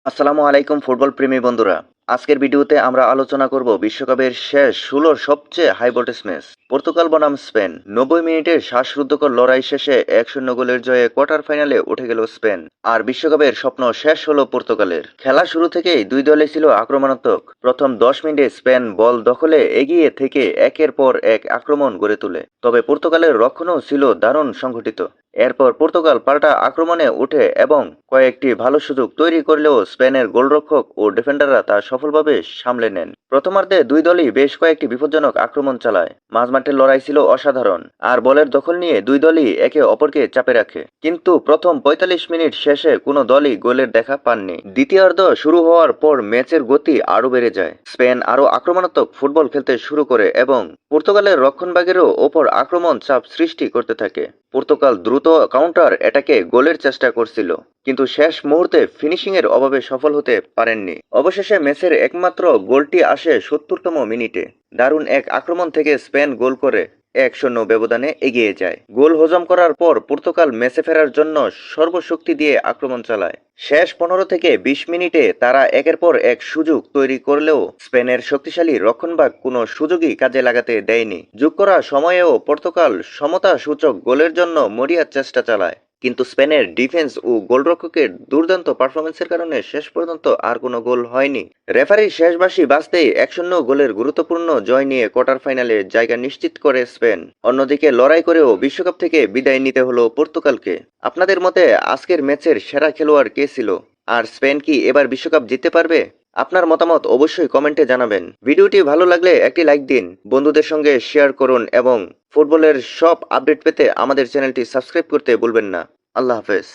আসসালামু আলাইকুম ফুটবল প্রেমী বন্ধুরা। আজকের ভিডিওতে আমরা আলোচনা করব বিশ্বকাপের শেষ ১৬র সবচেয়ে হাই ভোল্টেজ ম্যাচ পর্তুগাল বনাম স্পেন। ৯০ মিনিটের শ্বাসরুদ্ধকর লড়াই শেষে ১-০ গোলের জয়ে কোয়ার্টার ফাইনালে উঠে গেল স্পেন। আর বিশ্বকাপের স্বপ্ন শেষ হলো পর্তুগালের। খেলা শুরু থেকেই দুই দলই ছিল আক্রমণাত্মক। প্রথম ১০ মিনিটে স্পেন বল দখলে এগিয়ে থেকে একের পর এক আক্রমণ গড়ে তোলে। তবে পর্তুগালের রক্ষণও ছিল দারুণ সংগঠিত। এরপর পর্তুগাল পাল্টা আক্রমণে উঠে এবং কয়েকটি ভালো সুযোগ তৈরি করলেও স্পেনের গোলরক্ষক ও ডিফেন্ডাররা তা সফলভাবে সামলে নেন। প্রথমার্ধে দুই দলই বেশ কয়েকটি বিপজ্জনক আক্রমণ চালায়। মাঝমাঠের লড়াই ছিল অসাধারণ, আর বলের দখল নিয়ে দুই দলই একে অপরকে চাপে রাখে। কিন্তু প্রথম ৪৫ মিনিট শেষে কোনো দলই গোলের দেখা পাননি। দ্বিতীয়ার্ধ শুরু হওয়ার পর ম্যাচের গতি আরও বেড়ে যায়। স্পেন আরও আক্রমণাত্মক ফুটবল খেলতে শুরু করে এবং পর্তুগালের রক্ষণভাগেরও ওপর আক্রমণ চাপ সৃষ্টি করতে থাকে। পর্তুগাল দ্রুত কাউন্টার অ্যাটাকে গোলের চেষ্টা করছিল, কিন্তু শেষ মুহূর্তে ফিনিশিংয়ের অভাবে সফল হতে পারেননি। অবশেষে ম্যাচের একমাত্র গোলটি আসে ৭০তম মিনিটে। দারুণ এক আক্রমণ থেকে স্পেন গোল করে ১-০ ব্যবধানে এগিয়ে যায়। গোল হজম করার পর পর্তুগাল ম্যাচে ফেরার জন্য সর্বশক্তি দিয়ে আক্রমণ চালায়। শেষ ১৫ থেকে ২০ মিনিটে তারা একের পর এক সুযোগ তৈরি করলেও স্পেনের শক্তিশালী রক্ষণভাগ কোনো সুযোগই কাজে লাগাতে দেয়নি। যোগ করা সময়েও পর্তুগাল সমতা সূচক গোলের জন্য মরিয়া চেষ্টা চালায়, কিন্তু স্পেনের ডিফেন্স ও গোলরক্ষকের দুর্দান্ত পারফরমেন্সের কারণে শেষ পর্যন্ত আর কোনো গোল হয়নি। রেফারির শেষ বাঁশি বাজতেই ১-০ গোলের গুরুত্বপূর্ণ জয় নিয়ে কোয়ার্টার ফাইনালে জায়গা নিশ্চিত করে স্পেন। অন্যদিকে লড়াই করেও বিশ্বকাপ থেকে বিদায় নিতে হলো পর্তুগালকে। আপনাদের মতে আজকের ম্যাচের সেরা খেলোয়াড় কে ছিল? আর স্পেন কি এবার বিশ্বকাপ জিততে পারবে? আপনার মতামত অবশ্যই কমেন্টে জানাবেন। ভিডিওটি ভালো লাগলে একটি লাইক দিন, বন্ধুদের সঙ্গে শেয়ার করুন এবং ফুটবলের সব আপডেট পেতে আমাদের চ্যানেলটি সাবস্ক্রাইব করতে ভুলবেন না। আল্লাহ হাফেজ।